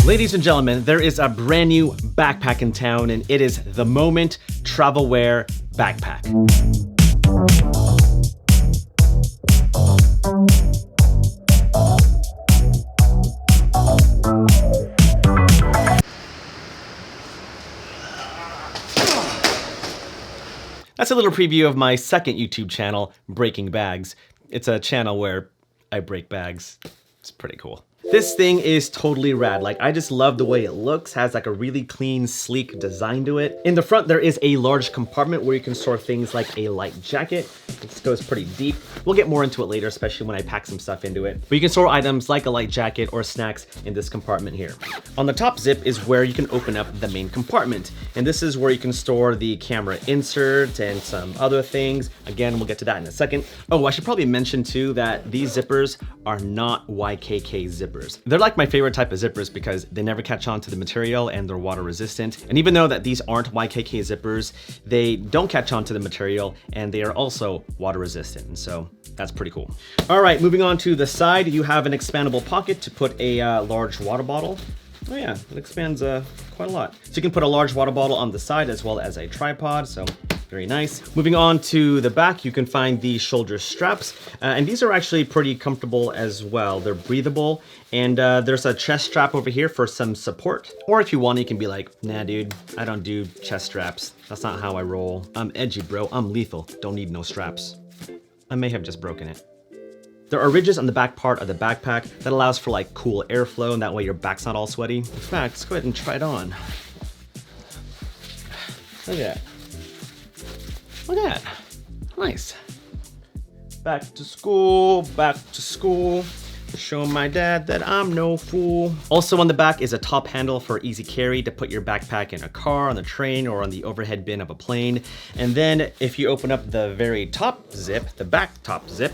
Ladies and gentlemen, there is a brand new backpack in town, and it is the Moment Travelwear backpack. That's a little preview of my second YouTube channel, Breaking Bags. It's a channel where I break bags. It's pretty cool. This thing is totally rad. Like, I just love the way it looks. Has like a really clean, sleek design to it. In the front, there is a large compartment where you can store things like a light jacket. This goes pretty deep. We'll get more into it later, especially when I pack some stuff into it. But you can store items like a light jacket or snacks in this compartment here. On the top zip is where you can open up the main compartment. And this is where you can store the camera insert and some other things. Again, we'll get to that in a second. Oh, I should probably mention too that these zippers are not YKK zippers. They're like my favorite type of zippers because they never catch on to the material and they're water resistant. And even though that these aren't YKK zippers, they don't catch on to the material and they are also water resistant. And so that's pretty cool. All right, moving on to the side, you have an expandable pocket to put a large water bottle. Oh yeah, it expands quite a lot. So you can put a large water bottle on the side as well as a tripod, so very nice. Moving on to the back, you can find the shoulder straps, and these are actually pretty comfortable as well. They're breathable, and there's a chest strap over here for some support. Or if you want, you can be like, nah dude, I don't do chest straps. That's not how I roll. I'm edgy, bro. I'm lethal. Don't need no straps. I may have just broken it. There are ridges on the back part of the backpack that allows for like cool airflow, and that way your back's not all sweaty. In fact, let's go ahead and try it on. Look at that. Look at that. Nice. Back to school, back to school. Show my dad that I'm no fool. Also on the back is a top handle for easy carry to put your backpack in a car, on the train, or on the overhead bin of a plane. And then if you open up the very top zip, the back top zip,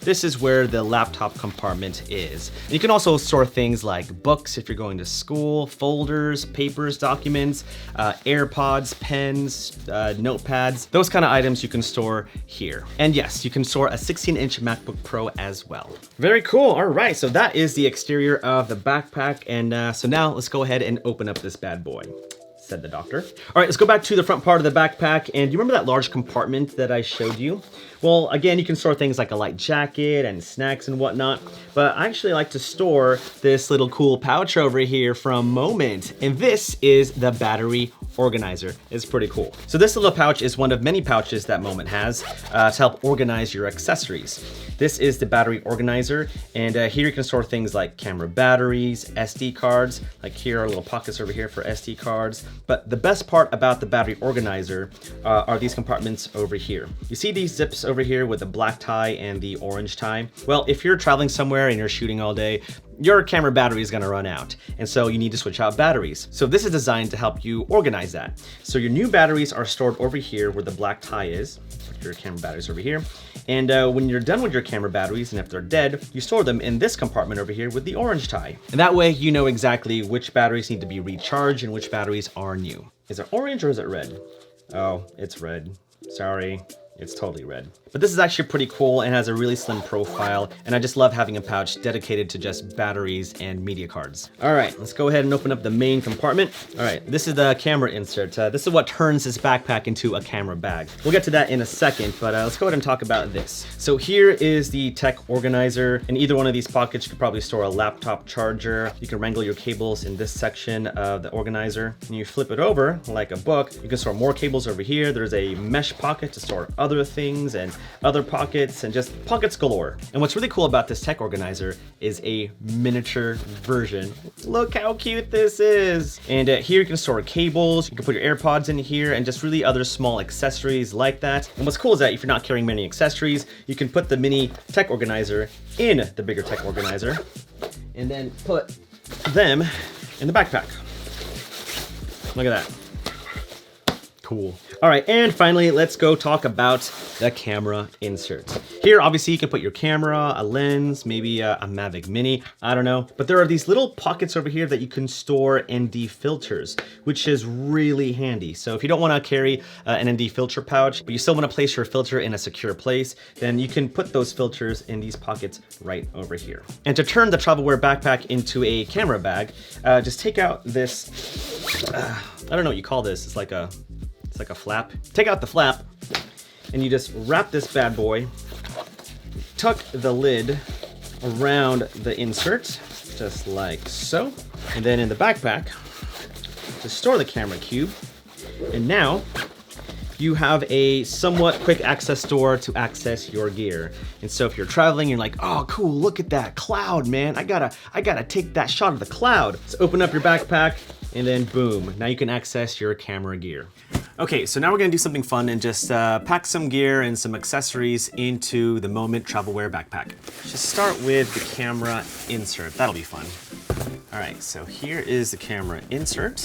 this is where the laptop compartment is. And you can also store things like books if you're going to school, folders, papers, documents, AirPods, pens, notepads. Those kind of items you can store here. And yes, you can store a 16-inch MacBook Pro as well. Very cool. All right, so that is the exterior of the backpack. And so now let's go ahead and open up this bad boy, said the doctor. All right, let's go back to the front part of the backpack. And you remember that large compartment that I showed you? Well, again, you can store things like a light jacket and snacks and whatnot, but I actually like to store this little cool pouch over here from Moment. And this is the battery organizer. It's pretty cool. So this little pouch is one of many pouches that Moment has to help organize your accessories. This is the battery organizer, and here you can store things like camera batteries, SD cards, like here are little pockets over here for SD cards. But the best part about the battery organizer are these compartments over here. You see these zips over here with the black tie and the orange tie? Well, if you're traveling somewhere and you're shooting all day, your camera battery is gonna run out. And so you need to switch out batteries. So this is designed to help you organize that. So your new batteries are stored over here where the black tie is. Put your camera batteries over here. And when you're done with your camera batteries, and if they're dead, you store them in this compartment over here with the orange tie. And that way you know exactly which batteries need to be recharged and which batteries are new. Is it orange or is it red? Oh, it's red. Sorry. It's totally red. But this is actually pretty cool and has a really slim profile, and I just love having a pouch dedicated to just batteries and media cards. All right, let's go ahead and open up the main compartment. All right, this is the camera insert. This is what turns this backpack into a camera bag. We'll get to that in a second, but let's go ahead and talk about this. So here is the tech organizer. In either one of these pockets, you could probably store a laptop charger. You can wrangle your cables in this section of the organizer. And you flip it over like a book, you can store more cables over here. There's a mesh pocket to store other things and other pockets, and just pockets galore. And what's really cool about this tech organizer is a miniature version. Look how cute this is. And here you can store cables, you can put your AirPods in here, and just really other small accessories like that. And what's cool is that if you're not carrying many accessories, you can put the mini tech organizer in the bigger tech organizer and then put them in the backpack. Look at that. Cool. All right, and finally, let's go talk about the camera insert. Here, obviously, you can put your camera, a lens, maybe a Mavic Mini, I don't know. But there are these little pockets over here that you can store ND filters, which is really handy. So if you don't want to carry an ND filter pouch, but you still want to place your filter in a secure place, then you can put those filters in these pockets right over here. And to turn the Travelwear backpack into a camera bag, just take out this, I don't know what you call this. It's like a flap. Take out the flap and you just wrap this bad boy, tuck the lid around the insert, just like so. And then in the backpack, just store the camera cube. And now you have a somewhat quick access door to access your gear. And so if you're traveling, you're like, oh cool, look at that cloud, man. I gotta take that shot of the cloud. So open up your backpack and then boom, now you can access your camera gear. Okay, so now we're gonna do something fun and just pack some gear and some accessories into the Moment Travelwear backpack. Just start with the camera insert, that'll be fun. All right, so here is the camera insert.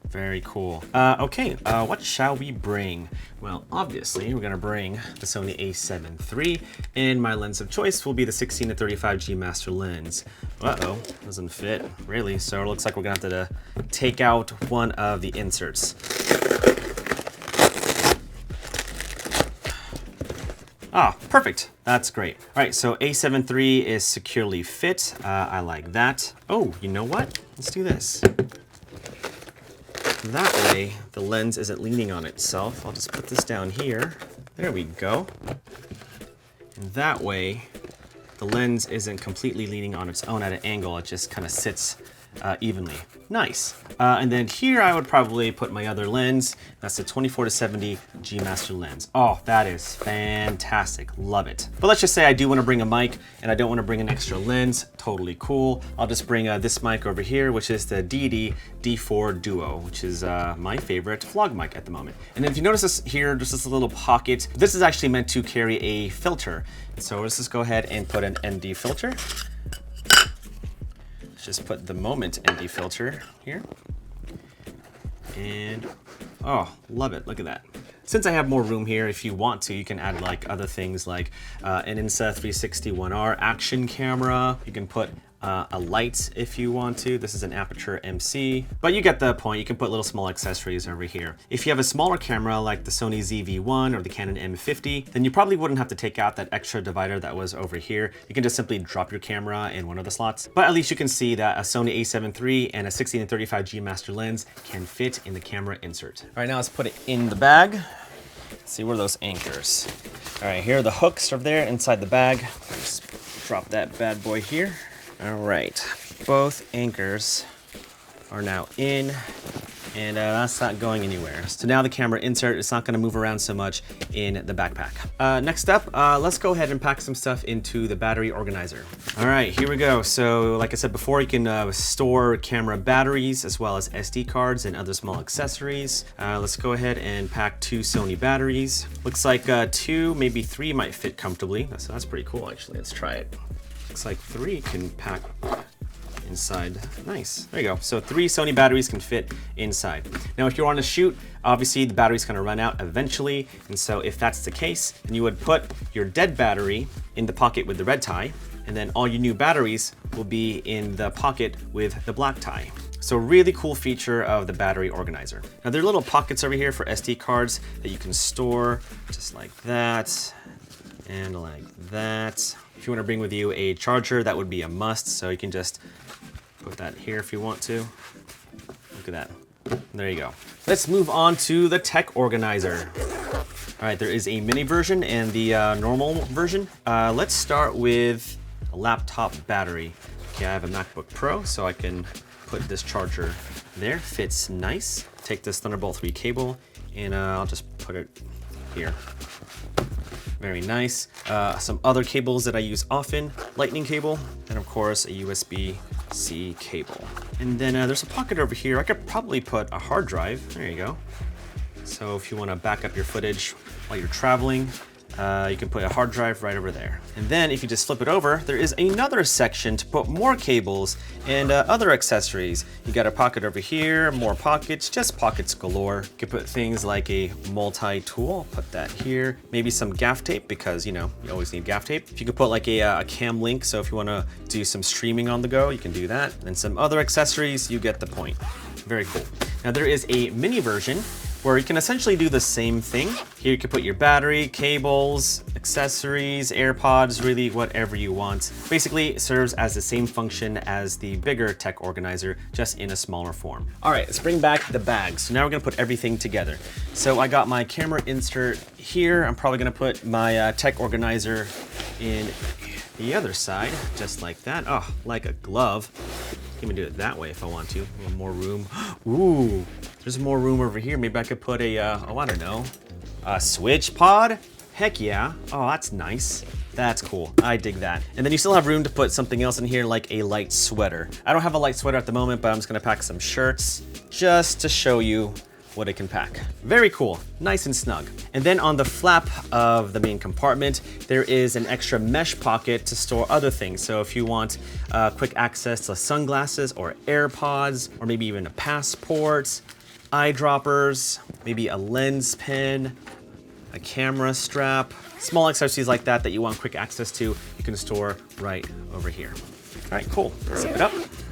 Very cool. Okay, what shall we bring? Well, obviously, we're gonna bring the Sony a7 III, and my lens of choice will be the 16-35 G Master lens. Uh-oh, doesn't fit, really, so it looks like we're gonna have to take out one of the inserts. Ah, perfect, that's great. All right, so a7 III is securely fit. I like that. Oh, you know what? Let's do this. That way, the lens isn't leaning on itself. I'll just put this down here. There we go. And that way, the lens isn't completely leaning on its own at an angle. It just kind of sits evenly. Nice. And then here I would probably put my other lens. That's the 24-70 G Master lens. Oh, that is fantastic. Love it. But let's just say I do want to bring a mic and I don't want to bring an extra lens. Totally cool. I'll just bring this mic over here, which is the D4 Duo, which is my favorite vlog mic at the moment. And then if you notice this here, just this little pocket, this is actually meant to carry a filter. So let's just go ahead and put an ND filter. Just put the Moment ND filter here. And, oh, love it, look at that. Since I have more room here, if you want to, you can add like other things like an Insta360 action camera. You can put a light if you want to. This is an Aperture MC, but you get the point. You can put little small accessories over here. If you have a smaller camera like the Sony ZV-1 or the Canon M50, then you probably wouldn't have to take out that extra divider that was over here. You can just simply drop your camera in one of the slots. But at least you can see that a Sony a7 III and a 16-35 G Master lens can fit in the camera insert. All right, now let's put it in the bag. Let's see, where are those anchors? All right, here are the hooks over there inside the bag. Just drop that bad boy here. All right, both anchors are now in, and that's not going anywhere. So now the camera insert, it's not gonna move around so much in the backpack. Next up, let's go ahead and pack some stuff into the battery organizer. All right, here we go. So like I said before, you can store camera batteries as well as SD cards and other small accessories. Let's go ahead and pack 2 Sony batteries. Looks like 2, maybe 3 might fit comfortably. So that's pretty cool, actually. Let's try it. Looks like 3 can pack inside. Nice, there you go. So 3 Sony batteries can fit inside. Now, if you're on a shoot, obviously the battery's gonna run out eventually. And so if that's the case, then you would put your dead battery in the pocket with the red tie, and then all your new batteries will be in the pocket with the black tie. So really cool feature of the battery organizer. Now there are little pockets over here for SD cards that you can store just like that and like that. If you want to bring with you a charger, that would be a must. So you can just put that here if you want to. Look at that. There you go. Let's move on to the tech organizer. All right, there is a mini version and the normal version. Let's start with a laptop battery. Okay, I have a MacBook Pro, so I can put this charger there. Fits nice. Take this Thunderbolt 3 cable, and I'll just put it here. Very nice. Some other cables that I use often, lightning cable, and of course a USB-C cable. And then there's a pocket over here. I could probably put a hard drive. There you go. So if you want to back up your footage while you're traveling, You can put a hard drive right over there. And then if you just flip it over, there is another section to put more cables and other accessories. You got a pocket over here, more pockets, just pockets galore. You can put things like a multi-tool, put that here. Maybe some gaff tape because, you know, you always need gaff tape. If you could put like a cam link, so if you wanna do some streaming on the go, you can do that. And some other accessories, you get the point. Very cool. Now there is a mini version where you can essentially do the same thing. Here you can put your battery, cables, accessories, AirPods, really whatever you want. Basically, it serves as the same function as the bigger tech organizer, just in a smaller form. All right, let's bring back the bag. So now we're gonna put everything together. So I got my camera insert here. I'm probably gonna put my tech organizer in the other side, just like that. Oh, like a glove. Can even do it that way if I want to. A little more room. Ooh, there's more room over here. Maybe I could put a, oh, I don't know, a switch pod? Heck yeah. Oh, that's nice. That's cool. I dig that. And then you still have room to put something else in here, like a light sweater. I don't have a light sweater at the moment, but I'm just gonna pack some shirts just to show you what it can pack. Very cool, nice and snug. And then on the flap of the main compartment, there is an extra mesh pocket to store other things. So if you want quick access to sunglasses or AirPods, or maybe even a passport, eyedroppers, maybe a lens pen, a camera strap, small accessories like that that you want quick access to, you can store right over here. All right, cool, zip it up.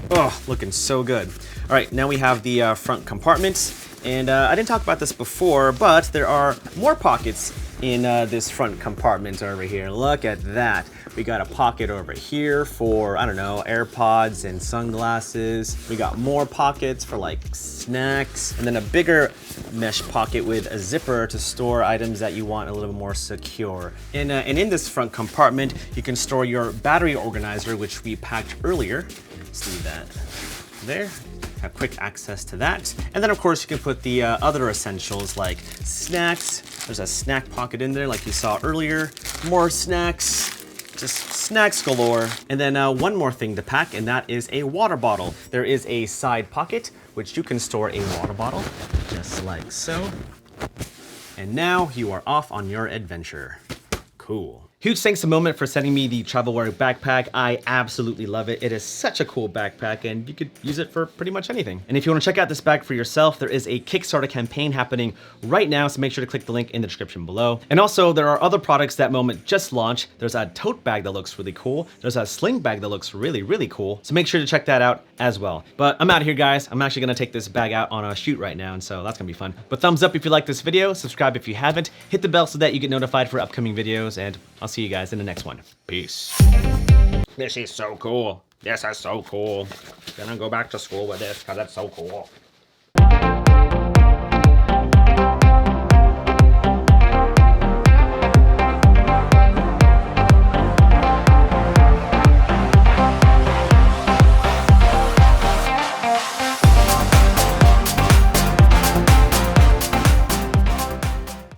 Oh, looking so good. All right, now we have the front compartment. And I didn't talk about this before, but there are more pockets in this front compartment over here. Look at that. We got a pocket over here for, I don't know, AirPods and sunglasses. We got more pockets for like snacks, and then a bigger mesh pocket with a zipper to store items that you want a little more secure. And in this front compartment, you can store your battery organizer, which we packed earlier. Let's leave that there. Have quick access to that. And then of course you can put the other essentials like snacks. There's a snack pocket in there like you saw earlier. More snacks, just snacks galore. And then one more thing to pack, and that is a water bottle. There is a side pocket which you can store a water bottle, just like so. And now you are off on your adventure. Cool. Huge thanks to Moment for sending me the Travelwear backpack. I absolutely love it. It is such a cool backpack and you could use it for pretty much anything. And if you want to check out this bag for yourself, there is a Kickstarter campaign happening right now, so make sure to click the link in the description below. And also there are other products that Moment just launched. There's a tote bag that looks really cool. There's a sling bag that looks really, really cool. So make sure to check that out as well. But I'm out of here, guys. I'm actually gonna take this bag out on a shoot right now, and so that's gonna be fun. But thumbs up if you like this video, subscribe if you haven't, hit the bell so that you get notified for upcoming videos, and I'll see you guys in the next one. Peace. This is so cool. This is so cool. Gonna go back to school with this because it's so cool.